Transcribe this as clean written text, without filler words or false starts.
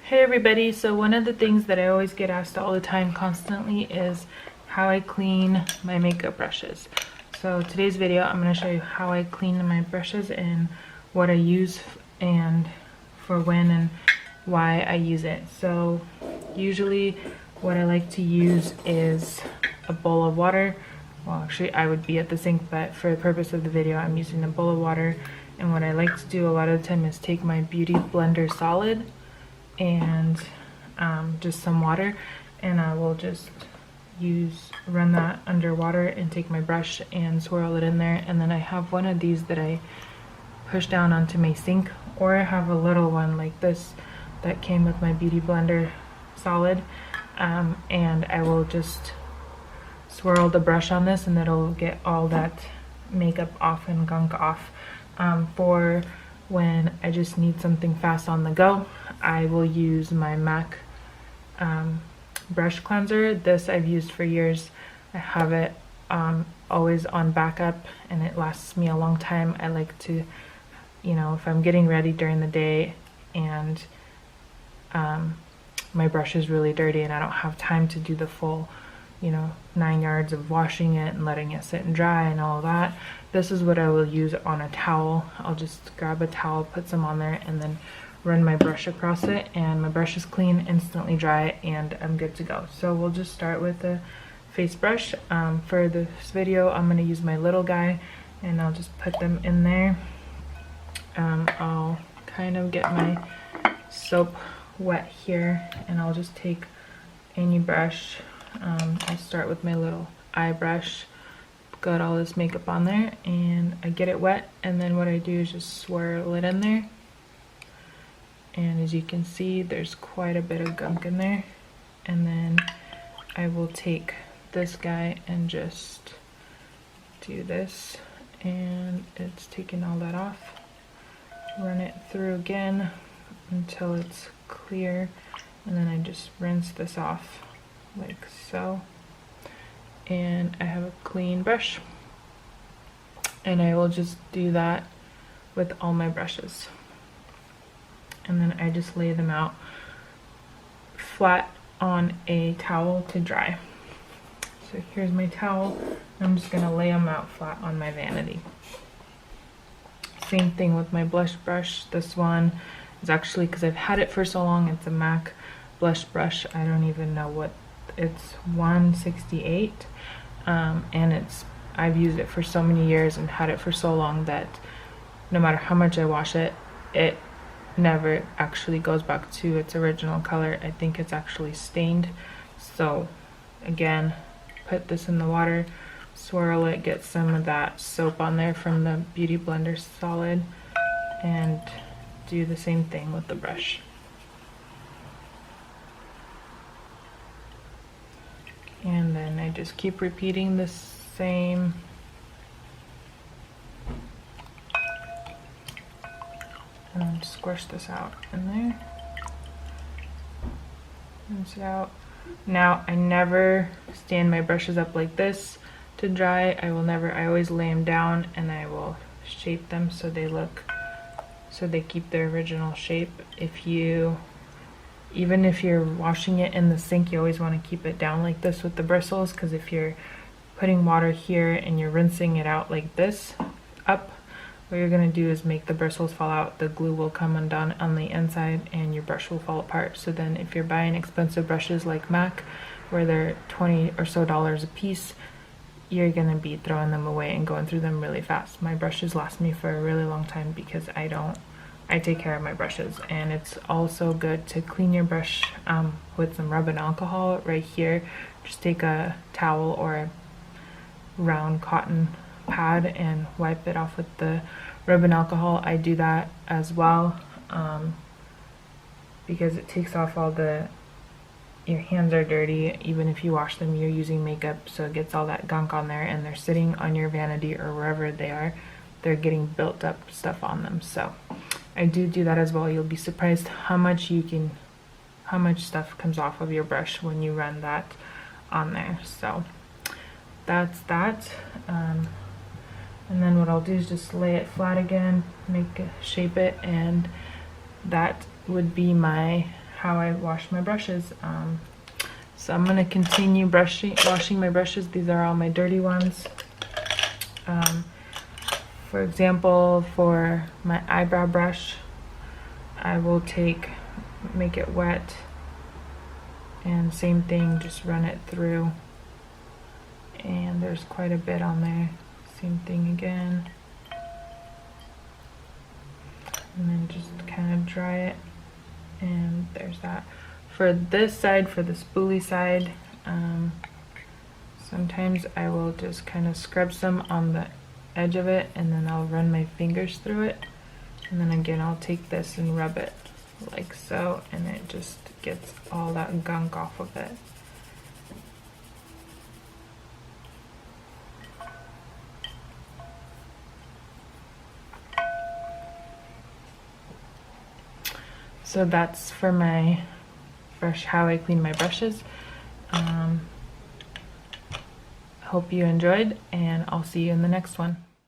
Hey everybody, so one of the things that I always get asked all the time constantly is how I clean my makeup brushes. So today's video I'm going to show you how I clean my brushes and what I use and for when and why I use it. So usually what I like to use is a bowl of water. Well, actually I would be at the sink, but for the purpose of the video I'm using a bowl of water. And what I like to do a lot of the time is take my Beauty Blender Solid and just some water, and I will just run that underwater and take my brush and swirl it in there. And then I have one of these that I push down onto my sink, or I have a little one like this that came with my Beauty Blender Solid, and I will just swirl the brush on this and it'll get all that makeup off and gunk off. For when I just need something fast on the go, I will use my MAC brush cleanser. This I've used for years. I have it always on backup and it lasts me a long time. I like to, you know, if I'm getting ready during the day and my brush is really dirty and I don't have time to do the full, you know, 9 yards of washing it and letting it sit and dry and all that, this is what I will use on a towel. I'll just grab a towel, put some on there, and then run my brush across it, and my brush is clean, instantly dry, and I'm good to go. So we'll just start with the face brush. For this video I'm going to use my little guy and I'll just put them in there. I'll kind of get my soap wet here and I'll just take any brush. I'll start with my little eye brush, got all this makeup on there, and I get it wet, and then what I do is just swirl it in there. And as you can see, there's quite a bit of gunk in there. And then I will take this guy and just do this, and it's taking all that off. Run it through again until it's clear, and then I just rinse this off like so, and I have a clean brush, and I will just do that with all my brushes, and then I just lay them out flat on a towel to dry. So here's my towel. I'm just gonna lay them out flat on my vanity. Same thing with my blush brush. This one is actually, because I've had it for so long, it's a MAC blush brush. I don't even know what it's 168, and I've used it for so many years and had it for so long that no matter how much I wash it, it never actually goes back to its original color. I think it's actually stained. So again, put this in the water, swirl it, get some of that soap on there from the Beauty Blender Solid, and do the same thing with the brush. And then I just keep repeating the same. And then squish this out in there. Rinse it out. Now I never stand my brushes up like this to dry. I always lay them down and I will shape them so they keep their original shape. Even if you're washing it in the sink, you always want to keep it down like this with the bristles, because if you're putting water here and you're rinsing it out like this up, what you're going to do is make the bristles fall out. The glue will come undone on the inside and your brush will fall apart. So then if you're buying expensive brushes like MAC, where they're $20 or so a piece, you're going to be throwing them away and going through them really fast. My brushes last me for a really long time because I take care of my brushes. And it's also good to clean your brush with some rubbing alcohol right here. Just take a towel or a round cotton pad and wipe it off with the rubbing alcohol. I do that as well because it takes off all your hands are dirty. Even if you wash them, you're using makeup, so it gets all that gunk on there, and they're sitting on your vanity or wherever they are. They're getting built up stuff on them. So I do that as well. You'll be surprised how much stuff comes off of your brush when you run that on there. So that's that. And then what I'll do is just lay it flat again, shape it, and that would be how I wash my brushes. So I'm going to continue washing my brushes. These are all my dirty ones. For example, for my eyebrow brush, I will make it wet, and same thing, just run it through, and there's quite a bit on there. Same thing again, and then just kind of dry it, and there's that. For this side, for the spoolie side, sometimes I will just kind of scrub some on the edge of it, and then I'll run my fingers through it, and then again I'll take this and rub it like so, and it just gets all that gunk off of it. So that's for my how I clean my brushes. Hope you enjoyed, and I'll see you in the next one.